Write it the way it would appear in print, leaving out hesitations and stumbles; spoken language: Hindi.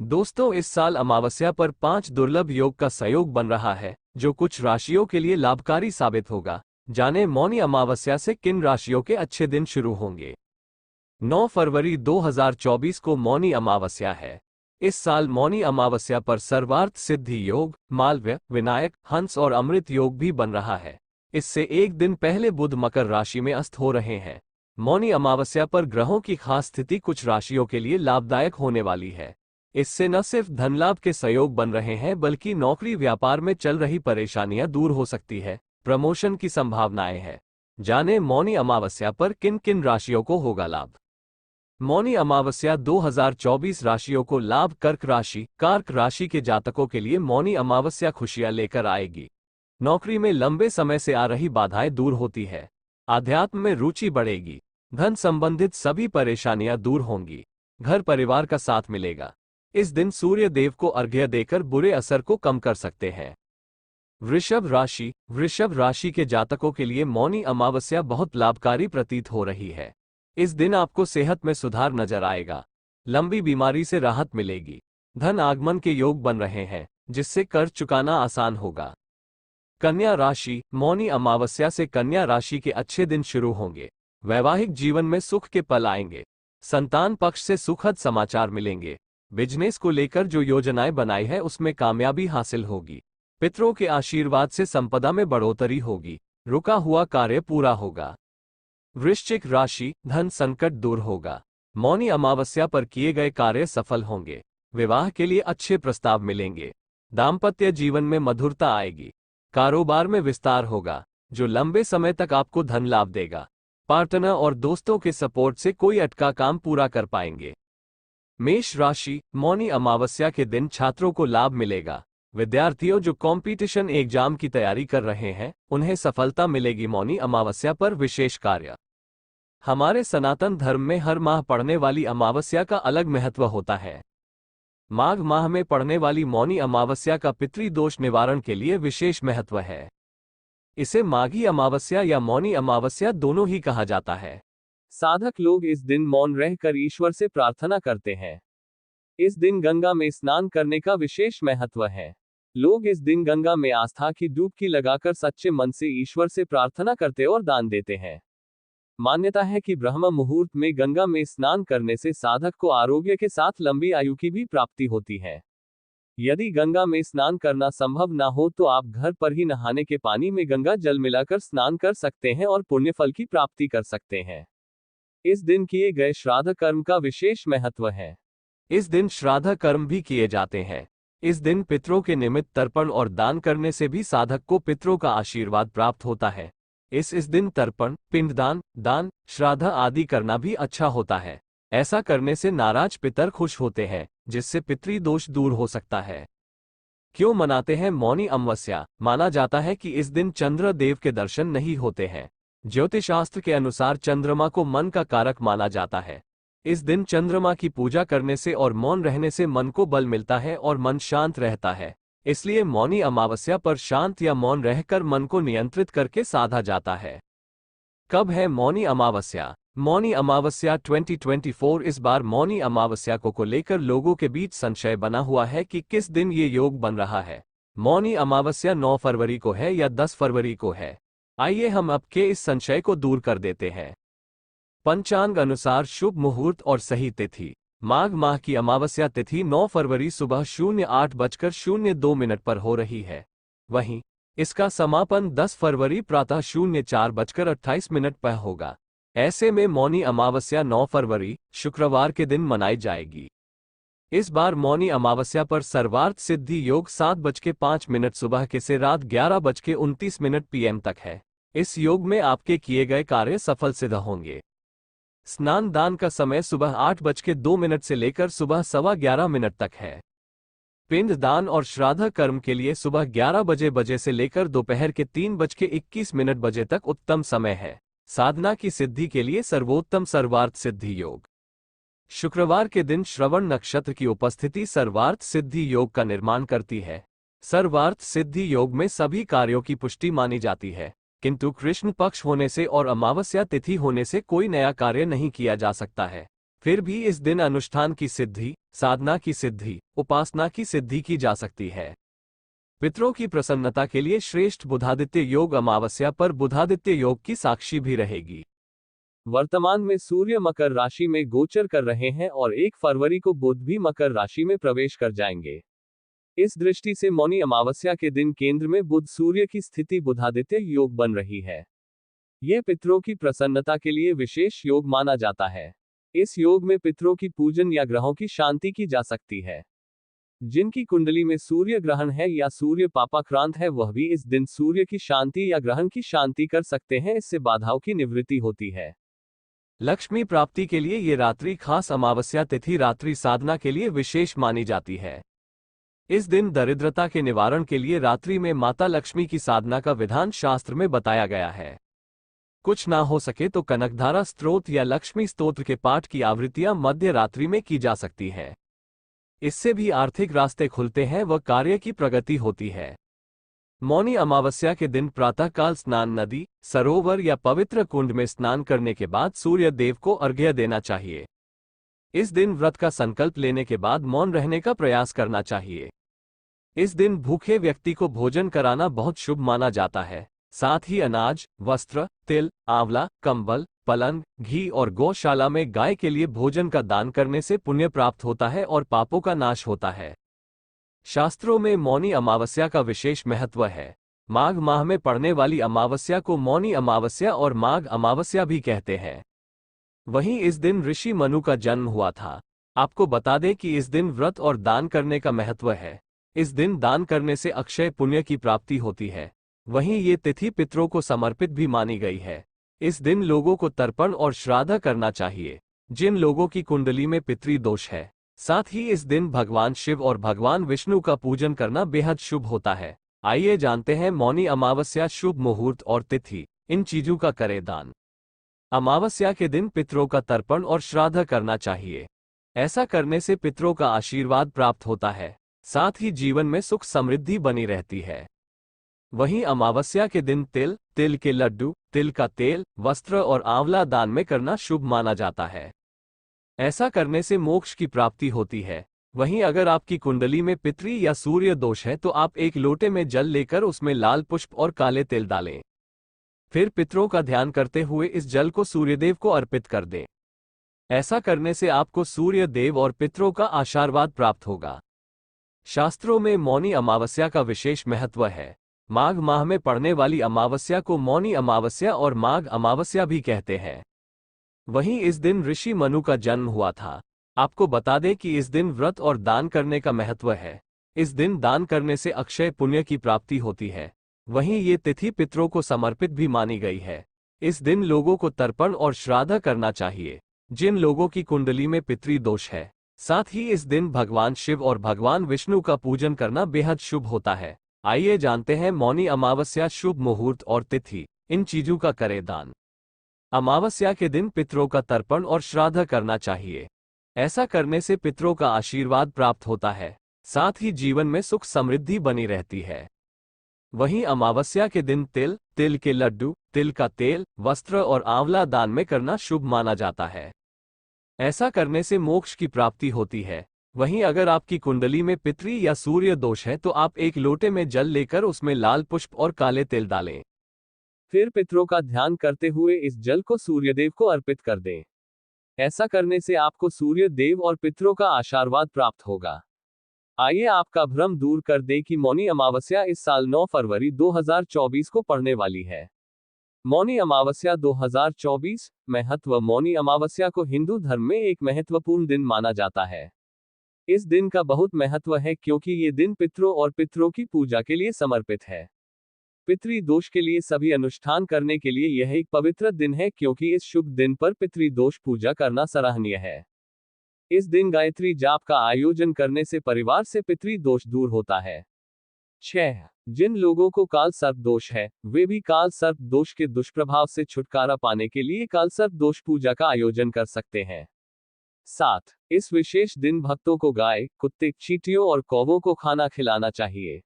दोस्तों, इस साल अमावस्या पर 5 दुर्लभ योग का संयोग बन रहा है, जो कुछ राशियों के लिए लाभकारी साबित होगा। जाने मौनी अमावस्या से किन राशियों के अच्छे दिन शुरू होंगे। 9 फरवरी 2024 को मौनी अमावस्या है। इस साल मौनी अमावस्या पर सर्वार्थ सिद्धि योग, मालव्य, विनायक, हंस और अमृत योग भी बन रहा है। इससे एक दिन पहले बुध मकर राशि में अस्त हो रहे हैं। मौनी अमावस्या पर ग्रहों की खास स्थिति कुछ राशियों के लिए लाभदायक होने वाली है। इससे न सिर्फ धनलाभ के संयोग बन रहे हैं, बल्कि नौकरी व्यापार में चल रही परेशानियां दूर हो सकती है। प्रमोशन की संभावनाएं हैं। जाने मौनी अमावस्या पर किन किन राशियों को होगा लाभ। मौनी अमावस्या 2024 राशियों को लाभ। कर्क राशि के जातकों के लिए मौनी अमावस्या खुशियां लेकर आएगी। नौकरी में लंबे समय से आ रही बाधाएं दूर होती है। आध्यात्म में रुचि बढ़ेगी। धन संबंधित सभी परेशानियां दूर होंगी। घर परिवार का साथ मिलेगा। इस दिन सूर्य देव को अर्घ्य देकर बुरे असर को कम कर सकते हैं। वृषभ राशि के जातकों के लिए मौनी अमावस्या बहुत लाभकारी प्रतीत हो रही है। इस दिन आपको सेहत में सुधार नजर आएगा। लंबी बीमारी से राहत मिलेगी। धन आगमन के योग बन रहे हैं, जिससे कर्ज चुकाना आसान होगा। कन्या राशि, मौनी अमावस्या से कन्या राशि के अच्छे दिन शुरू होंगे। वैवाहिक जीवन में सुख के पल आएंगे। संतान पक्ष से सुखद समाचार मिलेंगे। बिजनेस को लेकर जो योजनाएं बनाई है उसमें कामयाबी हासिल होगी। पितरों के आशीर्वाद से संपदा में बढ़ोतरी होगी। रुका हुआ कार्य पूरा होगा। वृश्चिक राशि, धन संकट दूर होगा। मौनी अमावस्या पर किए गए कार्य सफल होंगे। विवाह के लिए अच्छे प्रस्ताव मिलेंगे। दाम्पत्य जीवन में मधुरता आएगी। कारोबार में विस्तार होगा, जो लंबे समय तक आपको धन लाभ देगा। पार्टनर और दोस्तों के सपोर्ट से कोई अटका काम पूरा कर पाएंगे। मेष राशि, मौनी अमावस्या के दिन छात्रों को लाभ मिलेगा। विद्यार्थियों जो कंपटीशन एग्जाम की तैयारी कर रहे हैं, उन्हें सफलता मिलेगी। मौनी अमावस्या पर विशेष कार्य। हमारे सनातन धर्म में हर माह पड़ने वाली अमावस्या का अलग महत्व होता है। माघ माह में पड़ने वाली मौनी अमावस्या का पितृदोष निवारण के लिए विशेष महत्व है। इसे माघी अमावस्या या मौनी अमावस्या दोनों ही कहा जाता है। साधक लोग इस दिन मौन रहकर ईश्वर से प्रार्थना करते हैं। इस दिन गंगा में स्नान करने का विशेष महत्व है। लोग इस दिन गंगा में आस्था की डुबकी लगाकर सच्चे मन से ईश्वर से प्रार्थना करते और दान देते हैं। मान्यता है कि ब्रह्म मुहूर्त में गंगा में स्नान करने से साधक को आरोग्य के साथ लंबी आयु की भी प्राप्ति होती है। यदि गंगा में स्नान करना संभव ना हो तो आप घर पर ही नहाने के पानी में गंगा जल मिलाकर स्नान कर सकते हैं और पुण्य फल की प्राप्ति कर सकते हैं। इस दिन किए गए श्राद्ध कर्म का विशेष महत्व है। इस दिन श्राद्ध कर्म भी किए जाते हैं। इस दिन पितरों के निमित्त तर्पण और दान करने से भी साधक को पितरों का आशीर्वाद प्राप्त होता है। इस दिन तर्पण, पिंडदान, दान, श्राद्ध आदि करना भी अच्छा होता है। ऐसा करने से नाराज पितर खुश होते हैं, जिससे पितृदोष दूर हो सकता है। क्यों मनाते हैं मौनी अमावस्या? माना जाता है कि इस दिन चंद्र देव के दर्शन नहीं होते हैं। ज्योतिषशास्त्र के अनुसार चंद्रमा को मन का कारक माना जाता है। इस दिन चंद्रमा की पूजा करने से और मौन रहने से मन को बल मिलता है और मन शांत रहता है। इसलिए मौनी अमावस्या पर शांत या मौन रहकर मन को नियंत्रित करके साधा जाता है। कब है मौनी अमावस्या? मौनी अमावस्या 2024। इस बार मौनी अमावस्या को लेकर लोगों के बीच संशय बना हुआ है कि किस दिन ये योग बन रहा है। मौनी अमावस्या 9 फरवरी को है या 10 फरवरी को है? आइए हम अब के इस संशय को दूर कर देते हैं। पंचांग अनुसार शुभ मुहूर्त और सही तिथि। माघ माह की अमावस्या तिथि 9 फरवरी सुबह 08:02 पर हो रही है। वहीं इसका समापन 10 फरवरी प्रातः 04:28 पर होगा। ऐसे में मौनी अमावस्या 9 फरवरी शुक्रवार के दिन मनाई जाएगी। इस बार मौनी अमावस्या पर सर्वार्थ सिद्धि योग 7:05 सुबह के से रात 11:29 PM तक है। इस योग में आपके किए गए कार्य सफल सिद्ध होंगे। स्नान दान का समय सुबह 8:02 से लेकर सुबह 11:15 तक है। पिंड दान और श्राद्ध कर्म के लिए सुबह 11 बजे से लेकर दोपहर के 3:21 तक उत्तम समय है। साधना की सिद्धि के लिए सर्वोत्तम सर्वार्थ सिद्धि योग। शुक्रवार के दिन श्रवण नक्षत्र की उपस्थिति सर्वार्थ सिद्धि योग का निर्माण करती है। सर्वार्थ सिद्धि योग में सभी कार्यों की पुष्टि मानी जाती है, किंतु कृष्ण पक्ष होने से और अमावस्या तिथि होने से कोई नया कार्य नहीं किया जा सकता है। फिर भी इस दिन अनुष्ठान की सिद्धि, साधना की सिद्धि, उपासना की सिद्धि की जा सकती है। पितरों की प्रसन्नता के लिए श्रेष्ठ बुधादित्य योग अमावस्या पर बुधादित्य योग की साक्षी भी रहेगी। वर्तमान में सूर्य मकर राशि में गोचर कर रहे हैं और 1 फरवरी को बुध भी मकर राशि में प्रवेश कर जाएंगे। इस दृष्टि से मौनी अमावस्या के दिन केंद्र में बुध सूर्य की स्थिति बुधादित्य योग बन रही है। यह पितरों की प्रसन्नता के लिए विशेष योग माना जाता है। इस योग में पितरों की पूजन या ग्रहों की शांति की जा सकती है। जिनकी कुंडली में सूर्य ग्रहण है या सूर्य पापाक्रांत है वह भी इस दिन सूर्य की शांति या ग्रहण की शांति कर सकते हैं, इससे बाधाओं की निवृत्ति होती है। लक्ष्मी प्राप्ति के लिए ये रात्रि खास अमावस्या तिथि रात्रि साधना के लिए विशेष मानी जाती है। इस दिन दरिद्रता के निवारण के लिए रात्रि में माता लक्ष्मी की साधना का विधान शास्त्र में बताया गया है। कुछ ना हो सके तो कनकधारा स्तोत्र या लक्ष्मी स्तोत्र के पाठ की आवृत्तियां मध्य रात्रि में की जा सकती है। इससे भी आर्थिक रास्ते खुलते हैं व कार्य की प्रगति होती है। मौनी अमावस्या के दिन प्रातःकाल स्नान नदी, सरोवर या पवित्र कुंड में स्नान करने के बाद सूर्य देव को अर्घ्य देना चाहिए। इस दिन व्रत का संकल्प लेने के बाद मौन रहने का प्रयास करना चाहिए। इस दिन भूखे व्यक्ति को भोजन कराना बहुत शुभ माना जाता है। साथ ही अनाज, वस्त्र, तिल, आंवला, कंबल, पलंग, घी और गौशाला में गाय के लिए भोजन का दान करने से पुण्य प्राप्त होता है और पापों का नाश होता है। शास्त्रों में मौनी अमावस्या का विशेष महत्व है। माघ माह में पड़ने वाली अमावस्या को मौनी अमावस्या और माघ अमावस्या भी कहते हैं। वहीं इस दिन ऋषि मनु का जन्म हुआ था। आपको बता दें कि इस दिन व्रत और दान करने का महत्व है। इस दिन दान करने से अक्षय पुण्य की प्राप्ति होती है। वहीं ये तिथि पितरों को समर्पित भी मानी गई है। इस दिन लोगों को तर्पण और श्राद्ध करना चाहिए। जिन लोगों की कुंडली में पितृ दोष है, साथ ही इस दिन भगवान शिव और भगवान विष्णु का पूजन करना बेहद शुभ होता है। आइए जानते हैं मौनी अमावस्या शुभ मुहूर्त और तिथि, इन चीजों का करें दान। अमावस्या के दिन पितरों का तर्पण और श्राद्ध करना चाहिए। ऐसा करने से पितरों का आशीर्वाद प्राप्त होता है, साथ ही जीवन में सुख समृद्धि बनी रहती है। वहीं अमावस्या के दिन तिल के लड्डू, तिल का तेल, वस्त्र और आंवला दान में करना शुभ माना जाता है। ऐसा करने से मोक्ष की प्राप्ति होती है। वहीं अगर आपकी कुंडली में पितृ या सूर्य दोष है तो आप 1 लोटे में जल लेकर उसमें लाल पुष्प और काले तिल डालें। फिर पितरों का ध्यान करते हुए इस जल को सूर्यदेव को अर्पित कर दें। ऐसा करने से आपको सूर्य देव और पितरों का आशीर्वाद प्राप्त होगा। शास्त्रों में मौनी अमावस्या का विशेष महत्व है। माघ माह में पड़ने वाली अमावस्या को मौनी अमावस्या और माघ अमावस्या भी कहते हैं। वहीं इस दिन ऋषि मनु का जन्म हुआ था। आपको बता दें कि इस दिन व्रत और दान करने का महत्व है। इस दिन दान करने से अक्षय पुण्य की प्राप्ति होती है। वहीं ये तिथि पितरों को समर्पित भी मानी गई है। इस दिन लोगों को तर्पण और श्राद्ध करना चाहिए। जिन लोगों की कुंडली में पितृ दोष है, साथ ही इस दिन भगवान शिव और भगवान विष्णु का पूजन करना बेहद शुभ होता है। आइए जानते हैं मौनी अमावस्या शुभ मुहूर्त और तिथि, इन चीजों का करें दान। अमावस्या के दिन पितरों का तर्पण और श्राद्ध करना चाहिए। ऐसा करने से पितरों का आशीर्वाद प्राप्त होता है, साथ ही जीवन में सुख समृद्धि बनी रहती है। वहीं अमावस्या के दिन तिल के लड्डू, तिल का तेल, वस्त्र और आंवला दान में करना शुभ माना जाता है। ऐसा करने से मोक्ष की प्राप्ति होती है। वहीं अगर आपकी कुंडली में पितृ या सूर्य दोष है तो आप 1 लोटे में जल लेकर उसमें लाल पुष्प और काले तिल डालें। फिर पितरों का ध्यान करते हुए इस जल को सूर्यदेव को अर्पित कर दें। ऐसा करने से आपको सूर्य देव और पितरों का आशीर्वाद प्राप्त होगा। आइए आपका भ्रम दूर कर दें कि मौनी अमावस्या इस साल 9 फरवरी 2024 को पड़ने वाली है। मौनी अमावस्या 2024 महत्व। मौनी अमावस्या को हिंदू धर्म में एक महत्वपूर्ण दिन माना जाता है। इस दिन का बहुत महत्व है क्योंकि ये दिन पितरों और पितरों की पूजा के लिए समर्पित है। पितृ दोष के लिए सभी अनुष्ठान करने के लिए यह एक पवित्र दिन है क्योंकि इस शुभ दिन पर पितृ दोष पूजा करना सराहनीय है। इस दिन गायत्री जाप का आयोजन करने से परिवार से पितृ दोष दूर होता है। 6. जिन लोगों को काल सर्प दोष है, वे भी काल सर्प दोष के दुष्प्रभाव से छुटकारा पाने के लिए काल सर्प दोष पूजा का आयोजन कर सकते हैं। 7. इस विशेष दिन भक्तों को गाय, कुत्ते, चींटियों और कौवों को खाना खिलाना चाहिए।